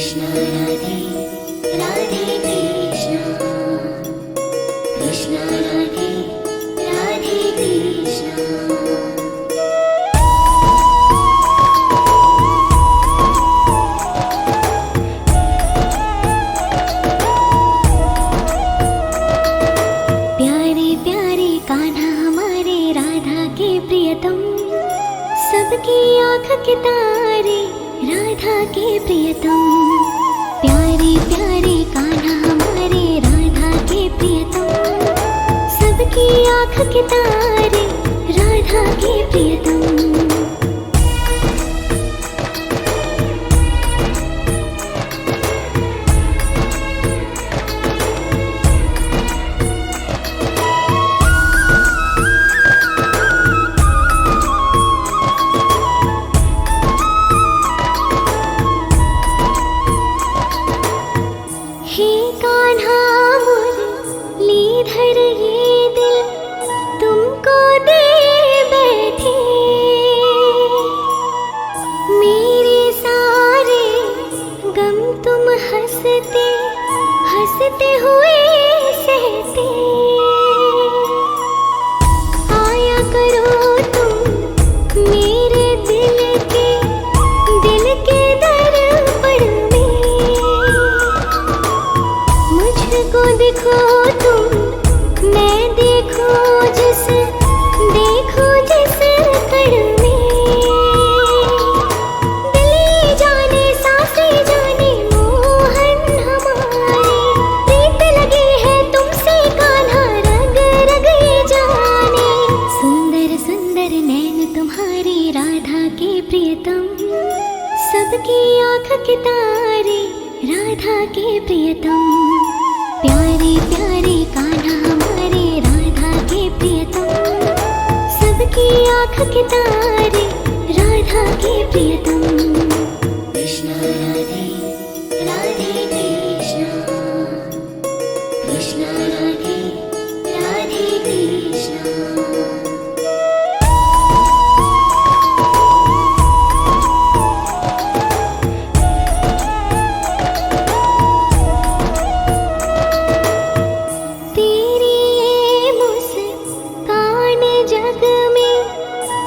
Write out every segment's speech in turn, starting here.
कृष्ण राधे राधे कृष्ण कृष्ण राधे राधे कृष्ण। सबकी आँख के तारे राधा के प्रियतम, प्यारे प्यारे कान्हा हमारे राधा के प्रियतम। सबकी आँख के तारे राधा के प्रियतम। हंसते हुए सहते आया करो तुम मेरे दिल के दर्पण में। मुझको देखो तुम, मैं देखूं जिस कण में। दिल जाने सांसें जाने मोहन हमारे, प्रीत लगी है तुमसे कान्हा रग रग ये जाने। सुंदर सुंदर नैन तुम्हारे राधा के प्रियतम, सबकी आँख के तारे राधा के प्रियतम। प्यारे प्यारे कान्हा हमारे राधा के प्रियतम, सबकी आँख के तारे राधा के प्रियतम। कृष्ण राधे राधे कृष्ण कृष्ण राधे राधे कृष्ण।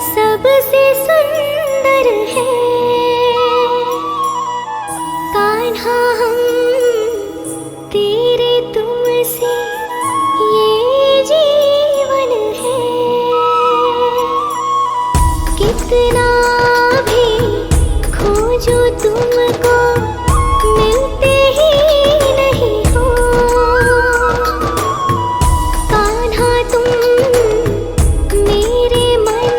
सबसे सुंदर है कान्हा हम तेरे तुमसे ये जीवन है। कितना भी खोजो तुमको मिलते ही नहीं हो। कान्हा तुम मेरे मन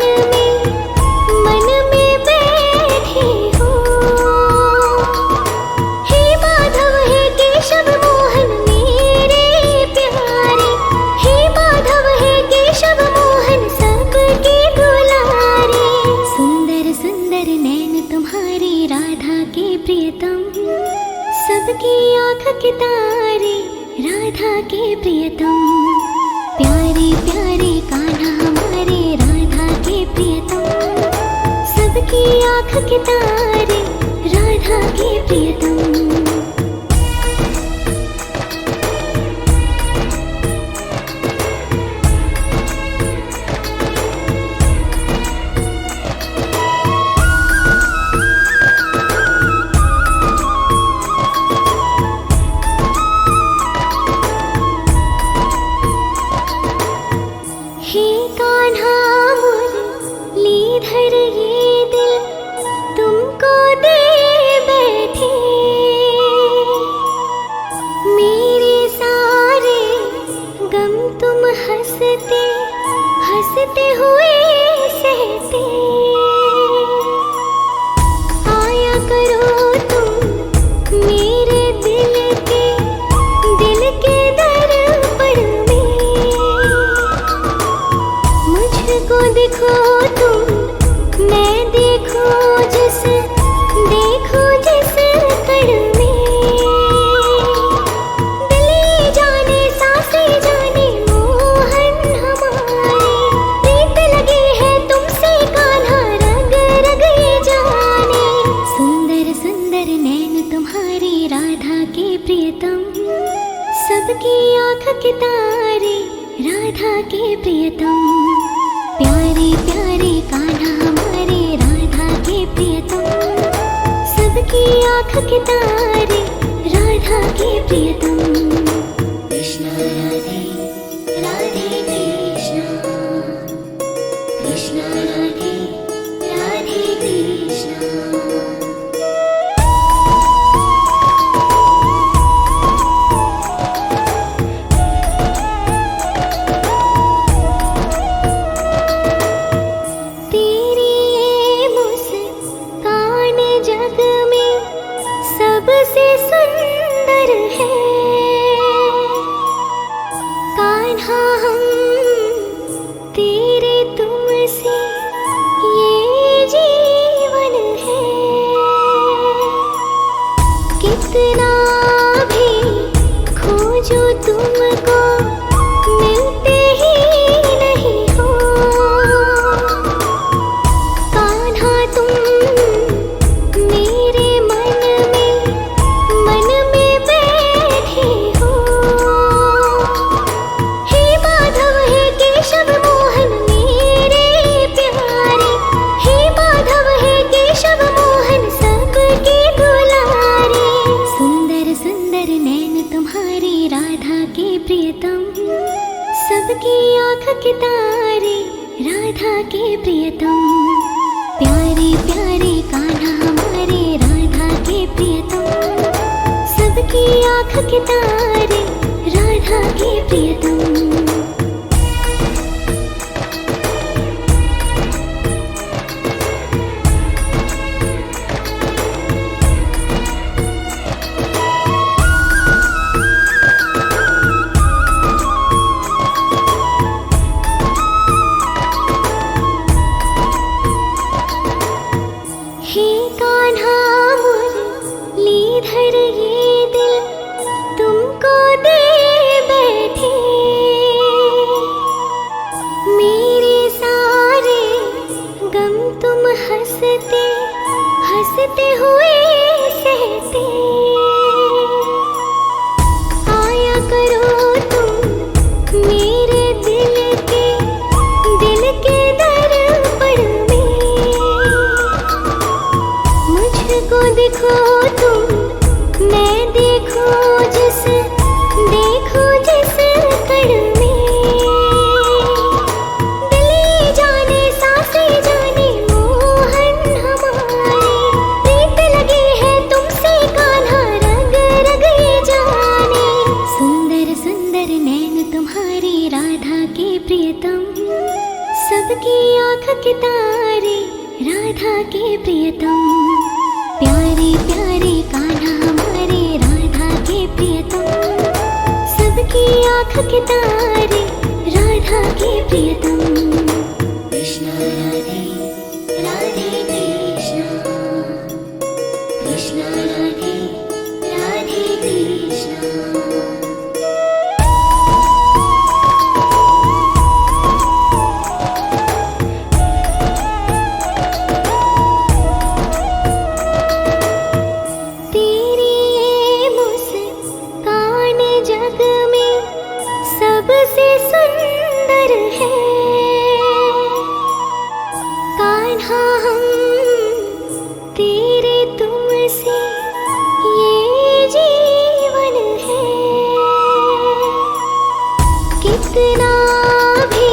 में बैठे हो। हे माधव हे केशव मोहन मेरे प्यारे, हे माधव हे केशव मोहन सबके दुलारे। सुंदर सुंदर नैन तुम्हारे राधा के प्रियतम, सबकी आँख के तारे राधा के प्रियतम। प्यारे प्यारे कान्हा हमारे राधा के प्रियतम, सबकी आँख के तारे राधा के प्रियतम। हे कान्हा मुरलीधर ये दिल तुमको दे बैठे। मेरे सारे गम तुम हंसते हंसते हुए सहते आया करो तुम मेरे दिल के दर्पण में। मुझको देखो तुम, मैं देखूं जिस कण में। दिल जाने सांसें जाने मोहन हमारे, प्रीत लगी है तुमसे कान्हा रग रग ये जाने। सुंदर सुंदर नैन तुम्हारे राधा के प्रियतम, प्यारे प्यारे कान्हा हमारे राधा के प्रियतम, सबकी आँख के तारे राधा के प्रियतम। कृष्ण राधे राधे कृष्ण, कृष्ण राधे राधे कृष्ण। तेरी ये मुस्कान जग में सबसे सुंदर है, कान्हा हम तेरे तुमसे ये जीवन है। कितना भी खोजो तुमको मिलते ही नहीं हो, कान्हा तुम मेरे मन में बैठे हो। हे माधव हे केशव मोहन मेरे प्यारे, हे माधव हे केशव मोहन सबके दुलारे। सुंदर सुंदर नैन तुम्हारे राधा के प्रियतम, सबकी आँख के तारे राधा के प्रियतम, प्यारे प्यारे कान्हा हमारे राधा के प्रियतम, सबकी आँख के तारे राधा के प्रियतम। हे कान्हा मुरलीधर ये दिल तुमको दे बैठे, मेरे सारे गम तुम हंसते हंसते हुए सहते। आया करो तुम मेरे दिल के दर्पण में, मुझको देखो तुम मैं देखूं जिस कण में। दिल जाने सांसें जाने मोहन हमारे, प्रीत लगी है तुमसे कान्हा रग रग ये जाने। सुंदर सुंदर नैन तुम्हारे राधा के प्रियतम, सबकी आँख के तारे राधा के प्रियतम, प्यारे प्यारे कान्हा हमारे राधा के प्रियतम, सबकी आँख के तारे राधा के प्रियतम। कृष्ण राधे राधे कृष्ण, कृष्ण राधे राधे कृष्ण। तेरी ये मुस्कान जग में सबसे सुंदर है, कान्हा हम तेरे तुमसे ये जीवन है। कितना भी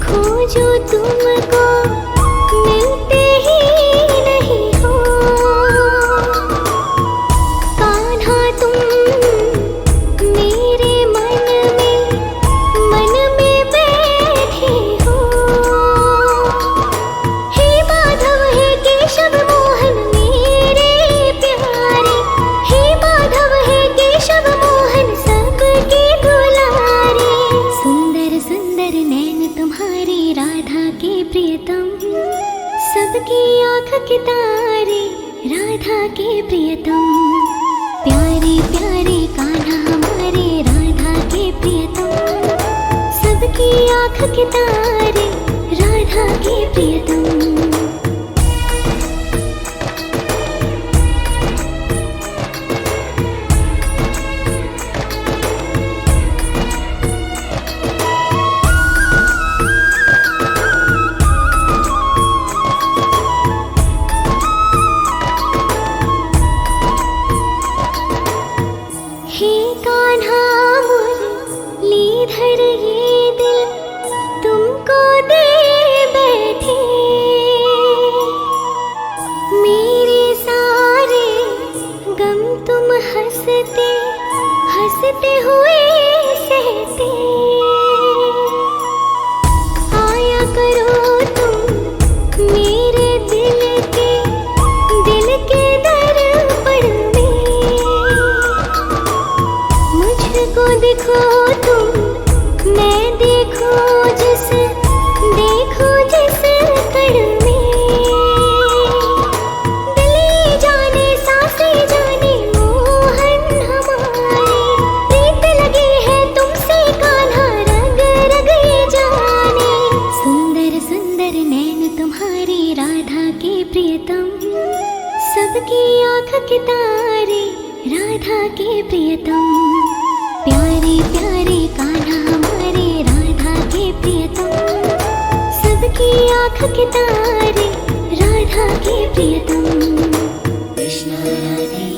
खोजो तुमको मिलते ही नहीं हो, कान्हा तुम मेरे मन में बैठे हो। हे माधव हे केशव मोहन मेरे प्यारे, हे माधव हे केशव मोहन सबके दुलारे। सुंदर सुंदर नैन तुम्हारे राधा के प्रियतम, सबकी आँख के तारे राधा के प्रियतम, प्यारे प्यारे कान्हा हमारे राधा के प्रियतम, सबकी आँख के तारे राधा के प्रियतम। आँख के तारे राधा के प्रियतम। कृष्ण राधे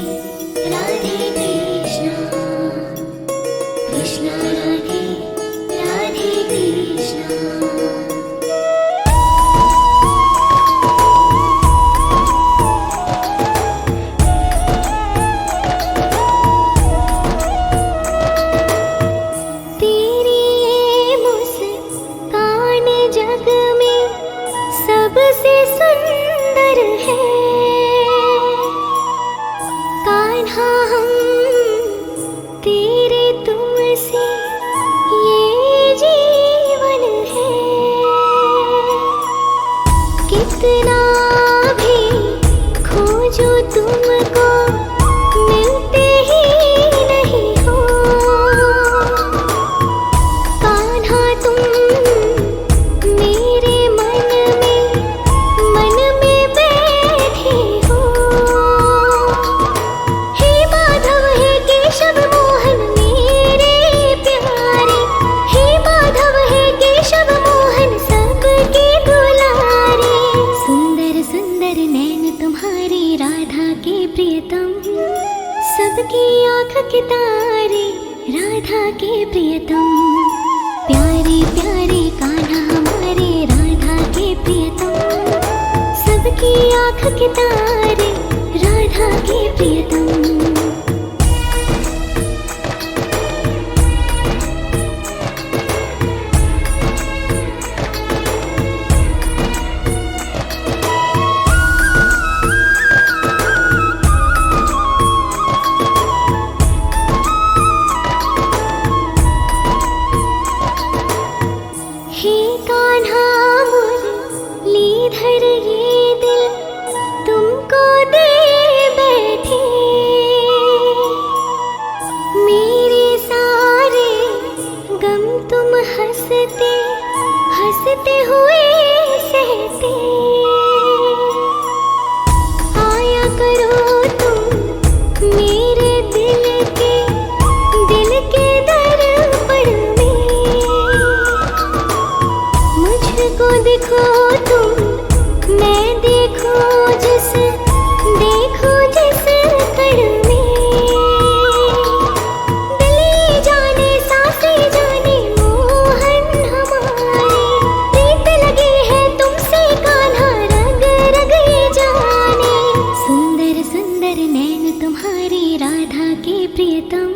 राधे कृष्ण कृष्ण राधे राधे कृष्ण। तेरी ये मुस्कान जग में सबसे सुंदर है। कान्हा हम तेरे तुमसे ये जीवन है। कितना भी खोजो तुमको मिलते ही नहीं हो। कान्हा तुम मेरे मन में बैठे हो। हे माधव हे केशव मोहन मेरे प्यारे। हे माधव हे केशव मोहन सबके दुलारे। सुंदर सुंदर नैन तुम्हारे राधा के प्रियतम। सबकी आँख के तारे राधा के प्रियतम। प्यारे प्यारे कान्हा हमारे राधा के प्रियतम। सबकी आँख के तारे राधा के प्रियतम। हे कान्हा मुरलीधर ये दिल तुमको दे बैठे। मेरे सारे गम तुम हंसते हंसते हुए सहते। आया करो तुम मेरे दिल के दर्पण में। मुझको देखो तुम मैं देखूं जिस कण में। दिल जाने सांसें जाने मोहन हमारे। प्रीत लगी है तुमसे कान्हा रग रग ये जाने। सुंदर सुंदर नैन तुम्हारे राधा के प्रियतम।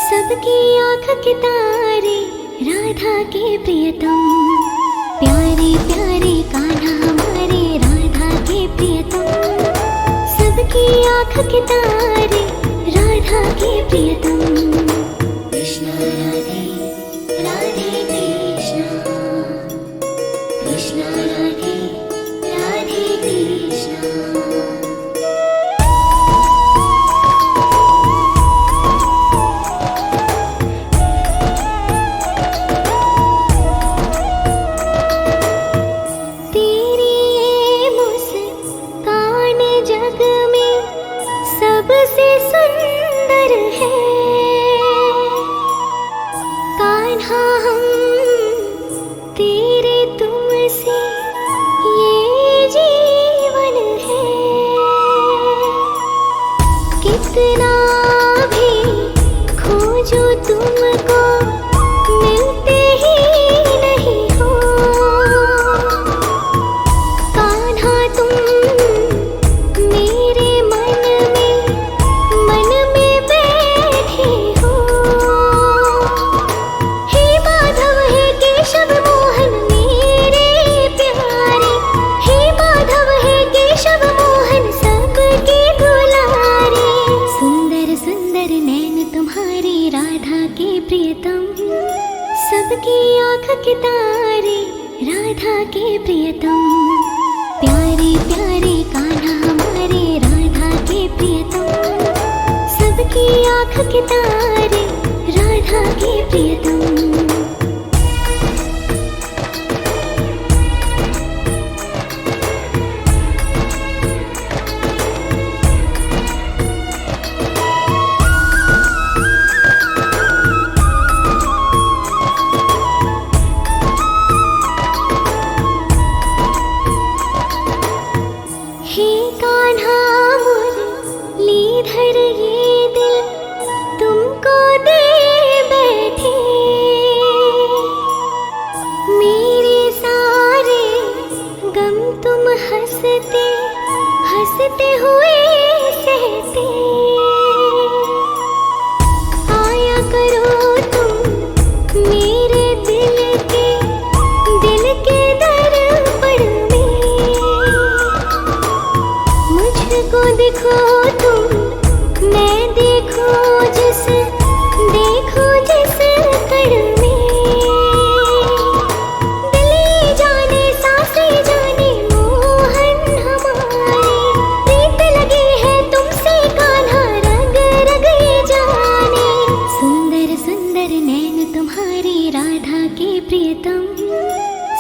सबकी आँख के तारे राधा के प्रियतम। प्यारे प्यारे कान्हा हमारे राधा के प्रियतम। सबकी आँख के तारे राधा के प्रियतम। कृष्ण राधे राधे कृष्ण कृष्ण राधे राधे कृष्ण। तेरी ये मुस्कान जग में सबसे सुंदर है। कान्हा हम तेरे तुमसे ये जीवन है। कितना भी खोजो तुमको मिलते ही नहीं हो। कान्हा तुम मेरे मन में बैठे हो। हे माधव हे केशव मोहन मेरे प्यारे। हे माधव हे केशव मोहन सबके दुलारे। सुंदर सुंदर नैन तुम्हारे राधा के प्रियतम। सबकी आँख के तारे राधा के प्रियतम। प्यारे प्यारे कान्हा हमारे राधा के प्रियतम। सबकी आँख के तारे राधा के प्रियतम। हंसते हुए सहते। आया करो तुम मेरे दिल के दर्पण में। मुझको दिखो तुम, मैं देखूं जिस कण में। दिल जाने सांसें जाने मोहन हमारे। प्रीत लगी है तुमसे कान्हा रग रग ये जाने। सुंदर सुंदर नैन तुम्हारी राधा के प्रियतम।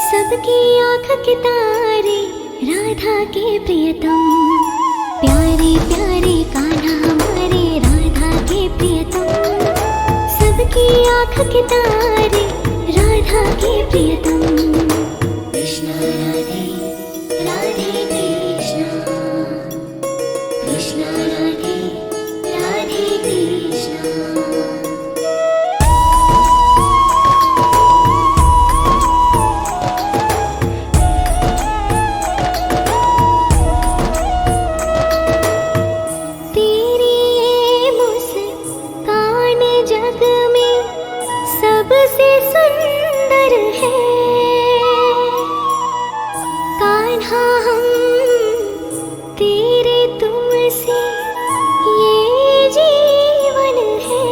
सबकी आँख के तारे राधा के प्रियतम। प्यारे प्यारे कान्हा हमारे राधा के प्रियतम। सबकी आँख के तारे राधा के प्रियतम। कृष्ण राधे राधे कृष्ण, कृष्ण राधे राधे कृष्ण। सबसे सुंदर है कान्हा हम तेरे तुमसे ये जीवन है।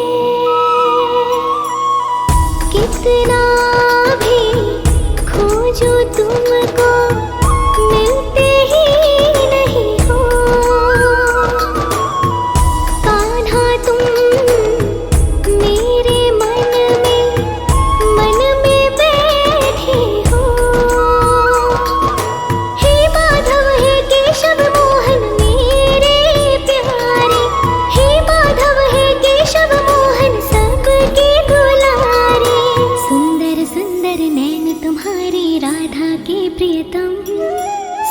कितना भी खोजो तुमको मिलते ही नहीं हो। कान्हा तुम मेरे मन में बैठे हो। हे माधव हे केशव मोहन मेरे प्यारे। हे माधव हे केशव मोहन सबके दुलारे। सुंदर सुंदर नैन तुम्हारी राधा के प्रियतम।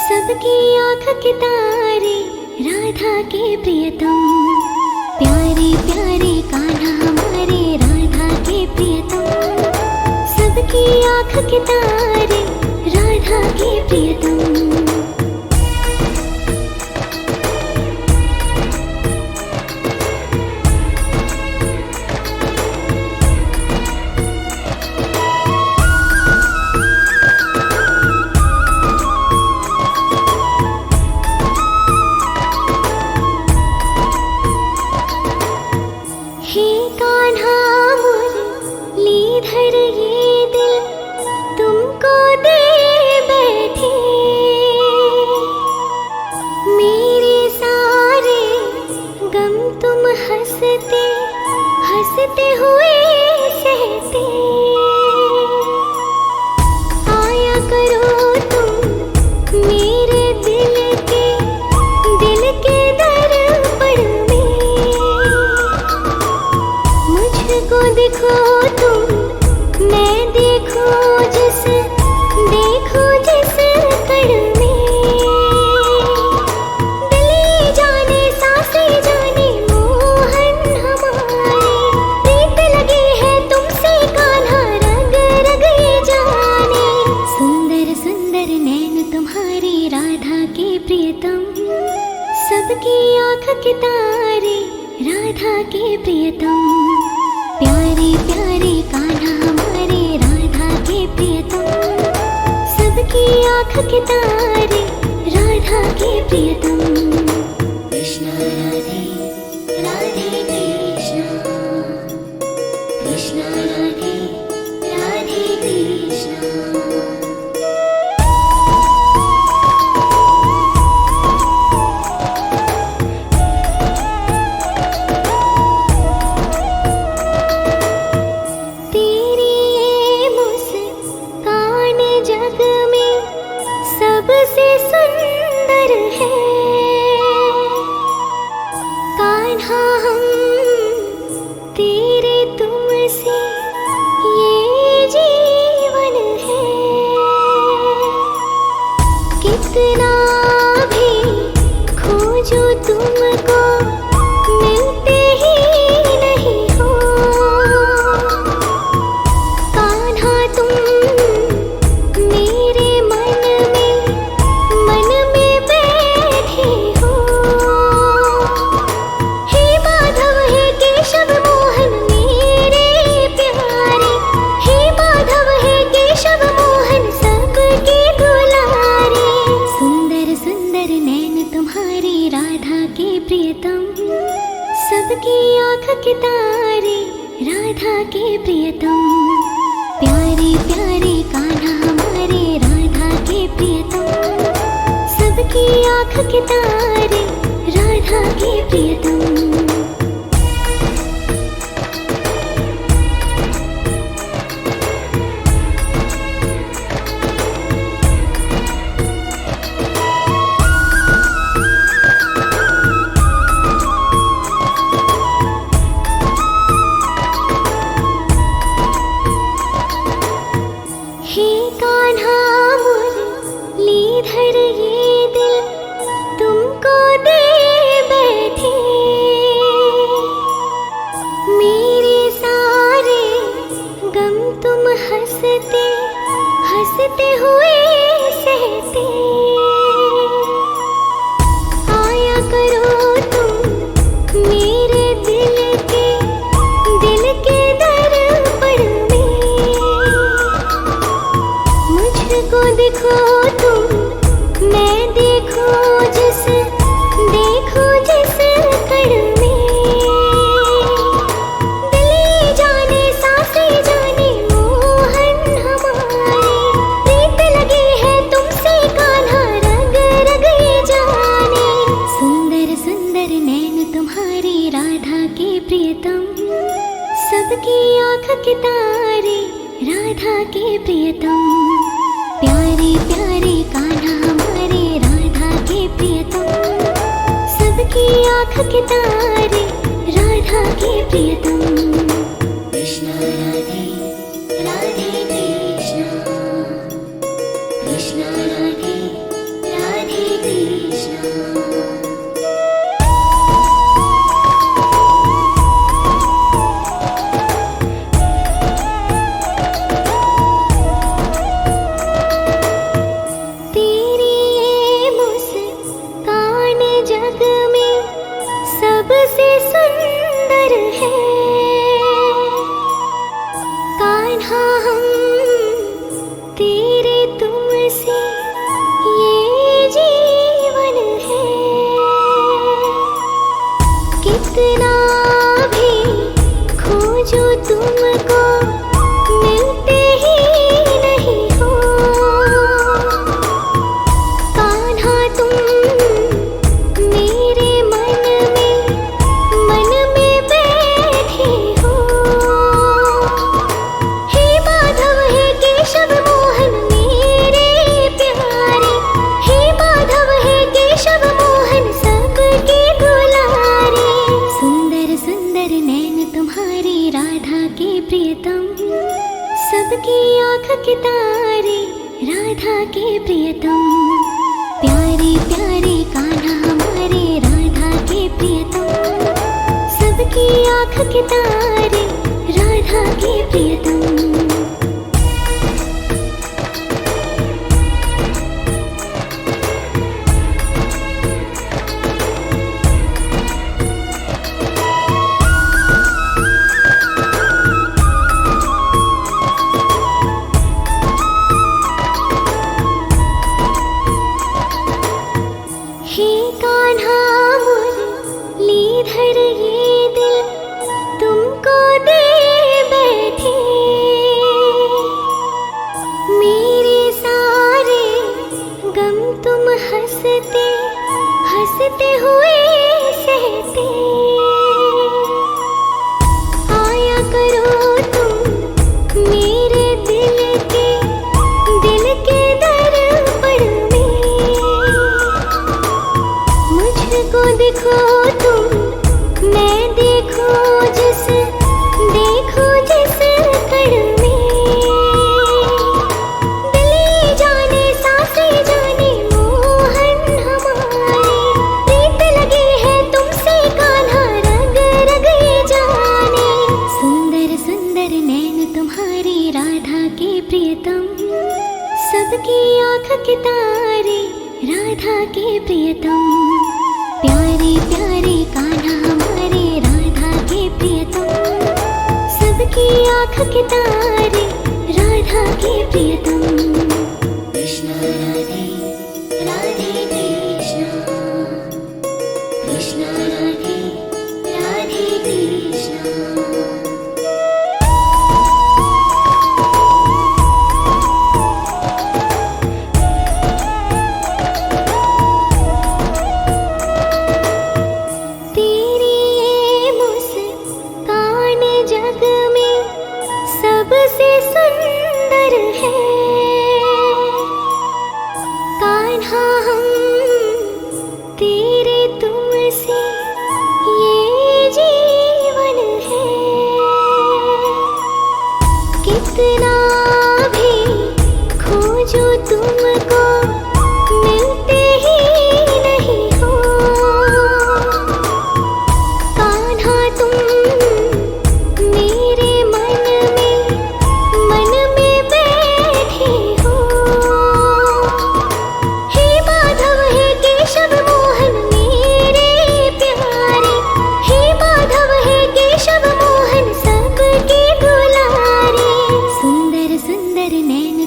सबकी आँख के तारे राधा के प्रियतम। प्यारे प्यारे कान्हा हमारे राधा के प्रियतम। सबकी आँख के तारे राधा के प्रियतम। हे कान्हा मुरलीधर ये दिल तुमको दे बैठे। मेरे सारे गम तुम हंसते हंसते हुए सहते। आया करो तुम मेरे दिल के दर्पण में। मुझको दिखो तुम, मैं देखूं जिस कण में। दिल जाने सांसें जाने मोहन हमारे। प्रीत लगी है तुमसे कान्हा रग रग ये जाने। सुंदर सुंदर नैन तुम्हारी राधा के प्रियतम। सबकी आँख के तारे राधा के प्रियतम। प्यारे प्यारे कान्हा हमारे राधा के प्रियतम। सबकी आँख के तारे राधा के प्रियतम। कृष्ण राधे राधे कृष्ण, कृष्ण राधे राधे कृष्ण। जग में सबसे सुंदर है कान्हा हम तेरे तुमसे ये जीवन है। कितना भी खोजो तुमको मिलते ही नहीं हो। कान्हा तुम मेरे मन के तारे राधा के प्रियतम, प्यारे प्यारे कान्हा हमारे राधा के प्रियतम, सबकी आँख के तारे राधा के प्रियतम। हे कान्हा मुरलीधर ये दिल तुमको दे बैठे, मेरे सारे गम तुम हंसते हंसते हुए सहते, आया करो तुम मेरे दिल के दर्पण में, मुझको देखो तुम मैं देखूं जिस कण में, दिल जाने सांसें जाने मोहन हमारे, प्रीत लगी है तुमसे कान्हा रग रग ये जाने, सुंदर सुंदर नैन तुम्हारे राधा के प्रियतम, सबकी आँख के तारे राधा के प्रियतम, प्यारे प्यारे कान्हा हमारे राधा के प्रियतम, सबकी आँख के तारे राधा के प्रियतम। कृष्ण राधे राधे कृष्ण, कृष्ण राधे राधे कृष्ण। तेरी ये मुस्कान जग में सबसे सुंदर है, कान्हा हम तेरे तुमसे ये जीवन है, कितना भी खोजो तुमको मिलते ही नहीं हो, कान्हा तुम मेरे मन में बैठे हो, हे माधव हे केशव मोहन मेरे प्यारे, हे माधव हे केशव मोहन सबके दुलारे, सुंदर सुंदर नैन तुम्हारे राधा के प्रियतम, सबकी आँख के तारे राधा के प्रियतम, प्यारे प्यारे कान्हा हमारे राधा के प्रियतम, सबकी आँख के तारे राधा के प्रियतम। हे कान्हा मुरलीधर ये दिल तुमको दे बैठे, मेरे सारे गम तुम हंसते हंसते हुए सहते, आया करो तुम मेरे दिल के दर्पण में, मुझको देखो तुम मैं देखूं जिस कण में, दिल जाने सांसें जाने मोहन हमारे, प्रीत लगी है तुमसे कान्हा रग रग ये जाने, सुंदर सुंदर नैन तुम्हारे राधा के प्रियतम, सबकी आँख के तारे राधा के प्रियतम, प्यारे प्यारे कान्हा हमारे राधा के प्रियतम, सबकी आँख के तारे राधा के प्रियतम। कृष्ण राधे राधे कृष्ण, कृष्ण राधे राधे कृष्ण।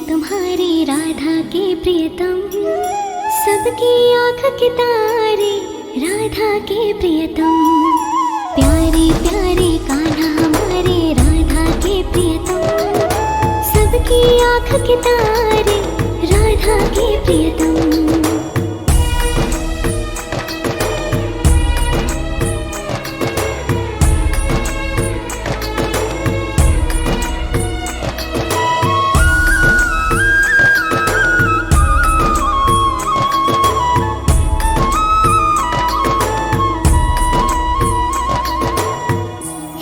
तुम्हारे राधा के प्रियतम, सबकी आँख के तारे राधा के प्रियतम। प्यारे प्यारे कान्हा हमारे राधा के प्रियतम, सबकी आँख के तारे राधा के प्रियतम।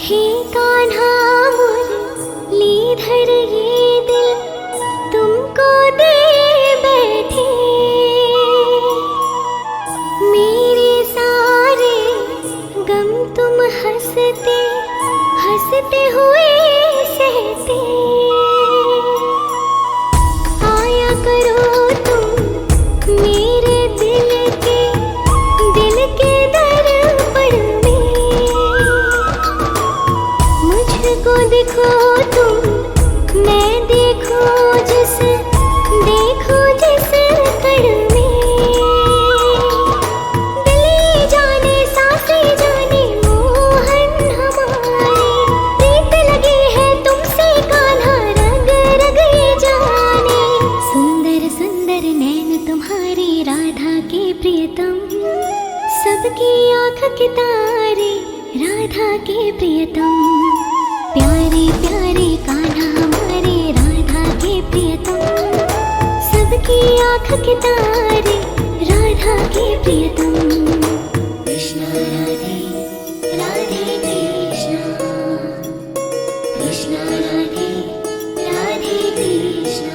हे कान्हा मुरलीधर ये दिल तुमको दे बैठे, मेरे सारे गम तुम हंसते हंसते हुए सहते। आया करो तुम मेरे दिल के दर्पण में, मुझको देखो तुम मैं देखूं जिस कण में। दिल जाने सांसें जाने मोहन हमारे, प्रीत लगी है तुमसे कान्हा रग रग ये जाने। सुंदर सुंदर नैन तुम्हारे राधा के प्रियतम, सबकी आँख के तारे राधा के प्रियतम। प्यारे प्यारे कान्हा हमारे राधा के प्रियतम, सबकी आँख के तारे राधा के प्रियतम। कृष्ण राधे राधे कृष्ण, कृष्ण राधे राधे कृष्ण।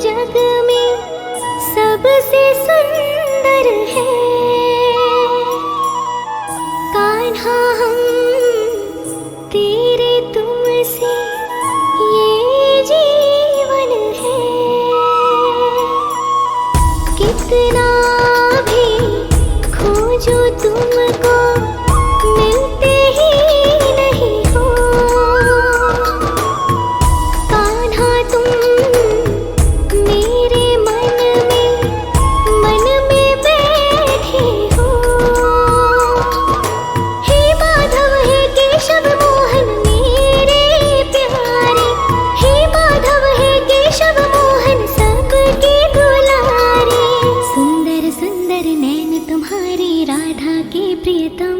जग में सबसे सुंदर है कान्हा, हम तेरे तुमसे ये जीवन है। कितना भी खोजो तुमको मिलते ही नहीं हो कान्हा, तुम मेरे मन में बैठे हो। हे माधव हे केशव मोहन मेरे प्यारे, हे माधव हे केशव मोहन सबके दुलारे। सुंदर सुंदर नैन तुम्हारे राधा के प्रियतम,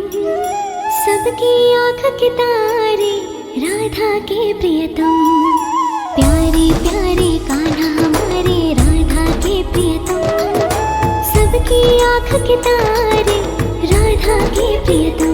सबकी आँख के तारे राधा के प्रियतम। प्यारे प्यारे कान्हा हमारे राधा के प्रियतम, सबकी आँख के तारे राधा के प्रियतम।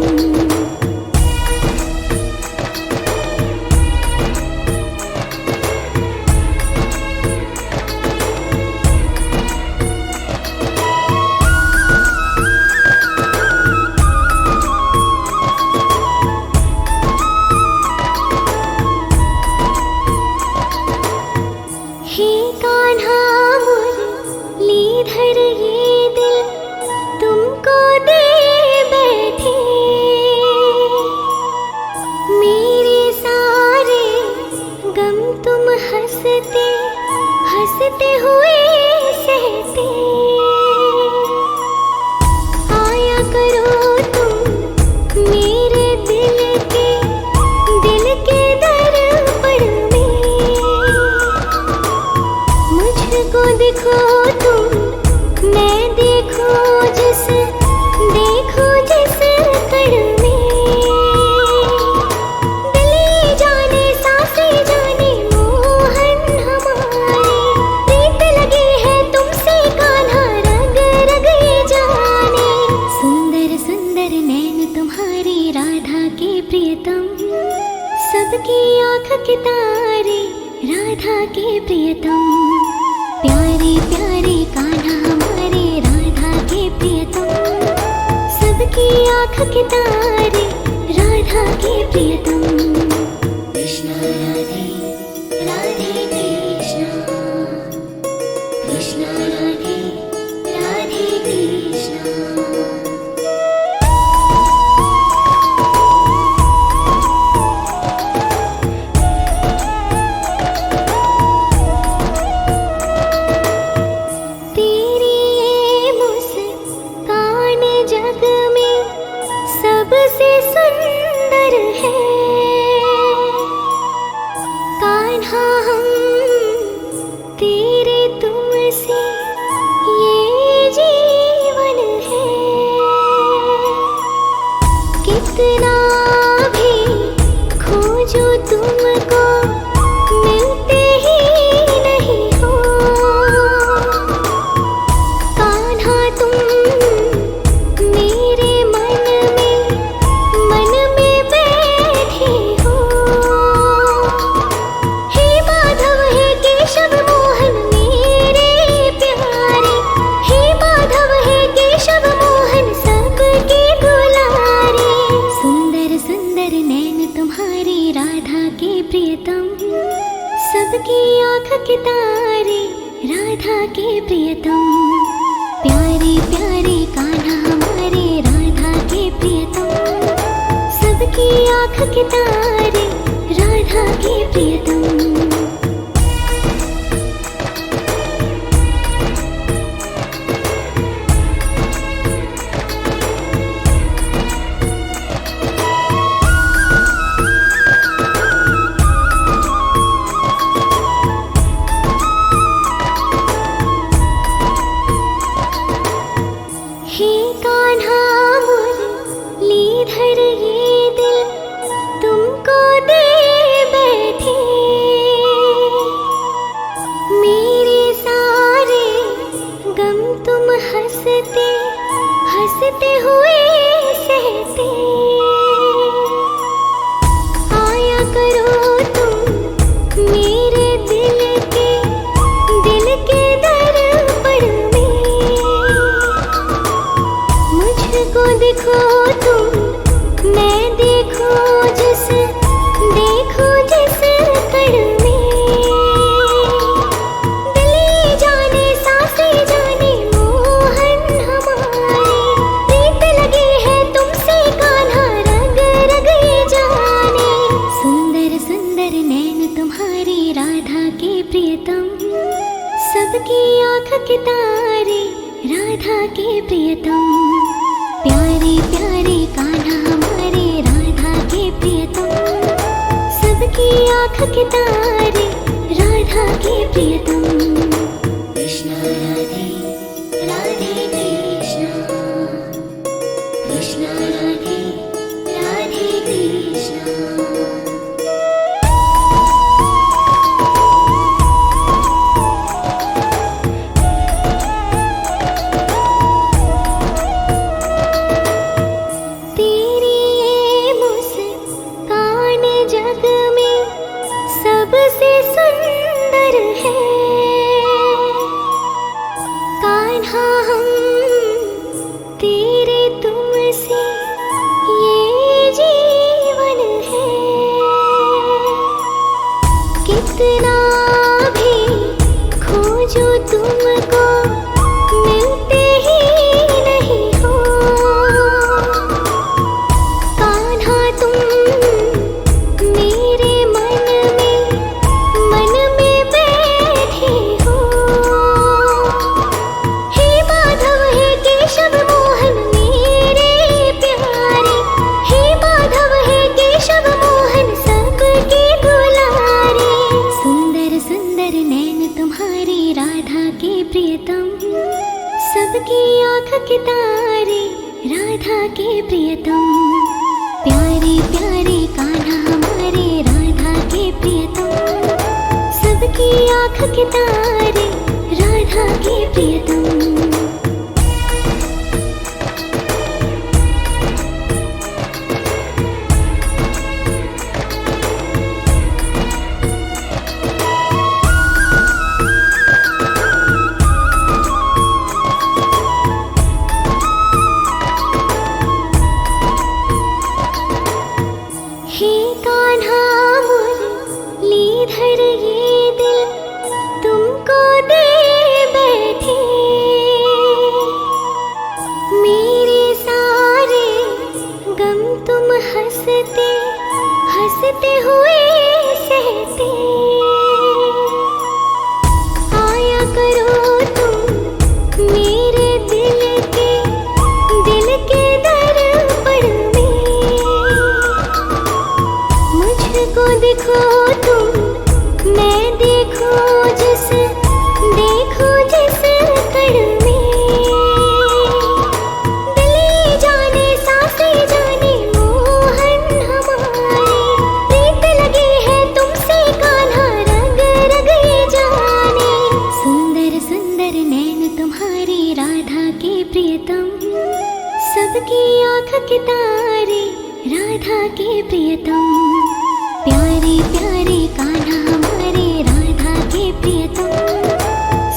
हे कान्हा मुरलीधर ये दिल तुमको दे बैठे, मेरे सारे गम तुम हंसते हंसते हुए सहते। आया करो तुम मेरे दिल के दर्पण में, मुझको देखो तुम मैं देखूं जिस कण में। दिल जाने सांसें जाने मोहन हमारे, प्रीत लगी है तुमसे कान्हा रग रग ये जाने। सुंदर सुंदर नैन तुम्हारे राधा के प्रियतम, सबकी आँख के तारे राधा के प्रियतम। प्यारे प्यारे कान्हा हमारे राधा के प्रियतम, सबकी आँख के तारे राधा के प्रियतम। कृष्ण राधे राधे कृष्ण, तुमसे ये जीवन है। कितना भी खोजो तुमको मिलते ही नहीं हो। कान्हा तुम मेरे मन में बैठे हो। हे माधव हे केशव मोहन मेरे प्यारे। हे माधव हे केशव मोहन सबके दुलारे। सुंदर सुंदर नैन तुम्हारे राधा के प्रियतम, सबकी आँख के तारे राधा के प्रियतम। प्यारे प्यारे कान्हा हमारे राधा के प्रियतम, सबकी आँख के तारे राधा के प्रियतम। हे कान्हा मुरलीधर ये दिल तुमको दे बैठे। मेरे सारे गम तुम हंसते हंसते हुए सहते। आया करो तुम मेरे दिल के दर्पण में। मुझको देखो तुम मैं देखो जिस कण में। दिल जाने सांसें जाने मोहन हमारे। प्रीत लगी है तुमसे कान्हा रग रग ये जाने। सुंदर सुंदर नैन तुम्हारे राधा के प्रियतम, सबकी आँख के तारे राधा के प्रियतम। प्यारे प्यारे कान्हा हमारे राधा के प्रियतम, सबकी आँख के तारे राधा के प्रियतम। कृष्ण राधे राधे कृष्ण, कृष्ण राधे राधे कृष्ण। तेरी ये मुस्कान जग में सबसे सुंदर है। कान्हा हम तेरे तुमसे ये जीवन है। कितना भी खोजो तुमको मिलते ही नहीं हो। कान्हा तुम मेरे मन में बैठे हो। हे माधव हे केशव मोहन मेरे प्यारे। हे माधव हे केशव मोहन सबके दुलारे। सुंदर सुंदर नैन तुम्हारे राधा के प्रियतम, सबकी आँख के तारे राधा के प्रियतम। प्यारे प्यारे कान्हा हमारे राधा के प्रियतम, सबकी आँख के तारे राधा के प्रियतम। हे कान्हा मुरलीधर ये दिल तुमको दे बैठे। मेरे सारे गम तुम हंसते हंसते हुए सहते। आया करो तुम मेरे दिल के दर्पण में। मुझको देखो तुम मैं देखो जिस सबकी आँख के तारे राधा के प्रियतम, प्यारे प्यारे कान्हा हमारे राधा के प्रियतम।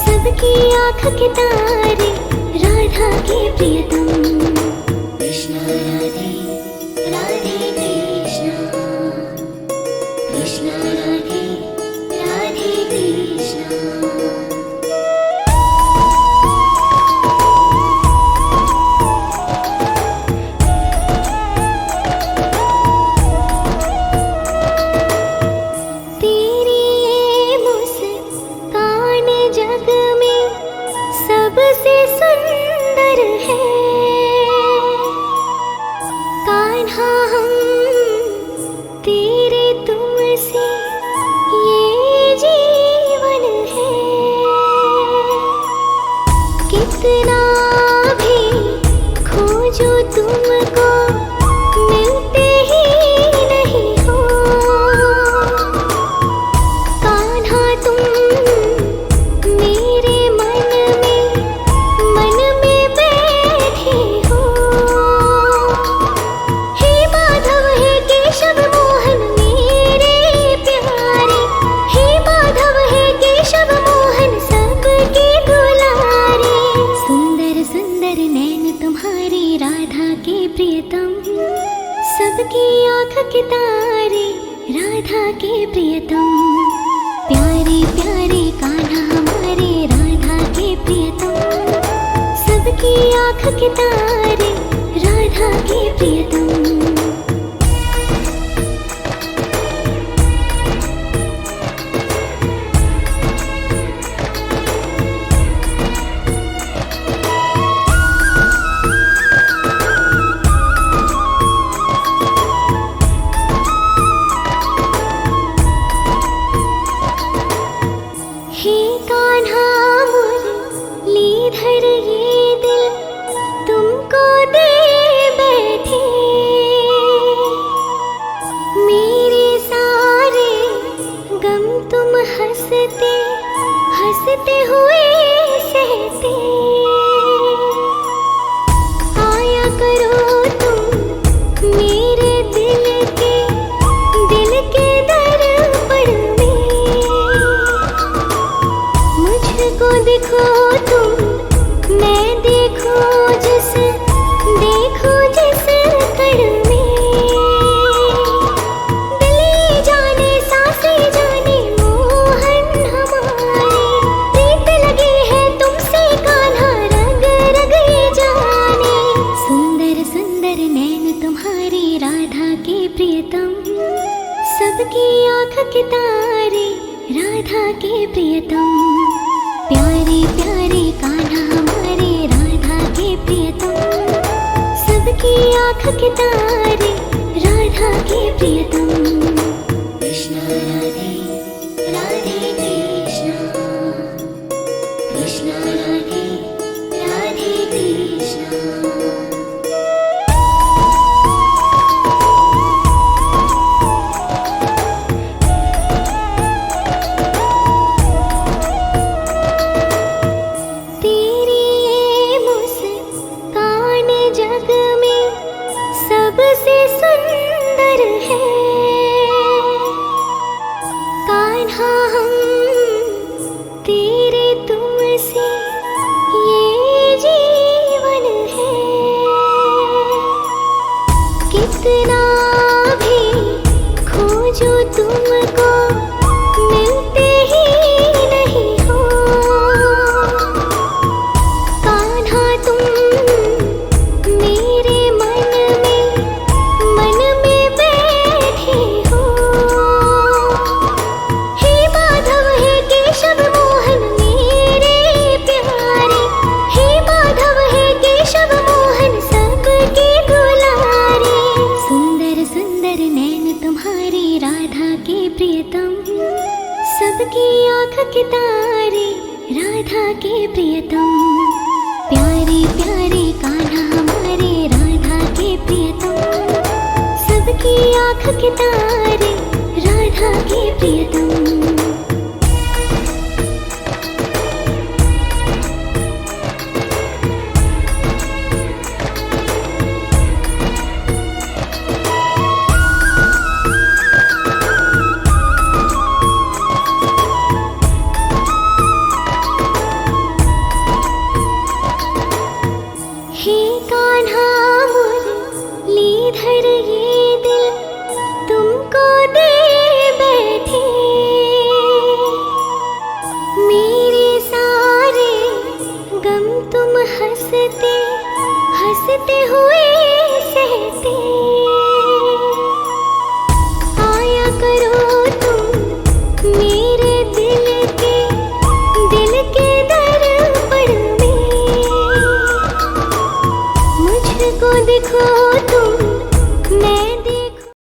सबकी आँख के तारे राधा के प्रियतम। कृष्ण राधे राधे कृष्ण, कृष्ण राधे राधे कृष्ण। सबसे सुंदर है कान्हा, हम तेरे तुमसे ये जीवन है। कितना भी खोजो तुमको मिलते ही नहीं हो। कान्हा तुम मेरे मन में बैठे हो। हे माधव हे केशव मोहन मेरे प्यारे, हे माधव हे केशव मोहन सबके दुलारे। सुंदर सुंदर नैन तुम्हारे राधा के प्रियतम, सबकी आँख के तारे राधा के प्रियतम। प्यारे प्यारे कान्हा हमारे राधा के प्रियतम, सबकी आँख के तारे राधा के प्रियतम। हे कान्हा मुरलीधर ये दिल तुमको दे बैठे। मेरे सारे गम तुम हंसते हंसते हुए सहते। आया करो तुम मेरे दिल के दर्पण में। मुझको देखो तुम, मैं देखो जिस कण में। दिल जाने सांसें जाने मोहन हमारे। प्रीत लगी है तुमसे कान्हा रग रग ये जाने। सुंदर सुंदर नैन तुम्हारे राधा के प्रियतम, सबकी आँख के तारे राधा के प्रियतम। प्यारे प्यारे कान्हा हमारे राधा के प्रियतम, सबकी आँख के तारे राधा के प्रियतम। कृष्ण राधे राधे कृष्ण, कृष्ण राधे राधे कृष्ण। सबसे सुंदर है कान्हा, हम तेरे तुमसे ये जीवन है। कितना भी खोजो तुमको मिलते ही नहीं हो। कान्हा तुम मेरे मन में बैठे हो। हे माधव हे केशव मोहन मेरे प्यारे, हे माधव हे केशव मोहन सबके दुलारे। सुंदर सुंदर नैन तुम्हारे राधा के प्रियतम, सबकी आँख के तारे राधा के प्रियतम। प्यारे प्यारे कान्हा हमारे राधा के प्रियतम, सबकी आँख के तारे राधा के प्रियतम।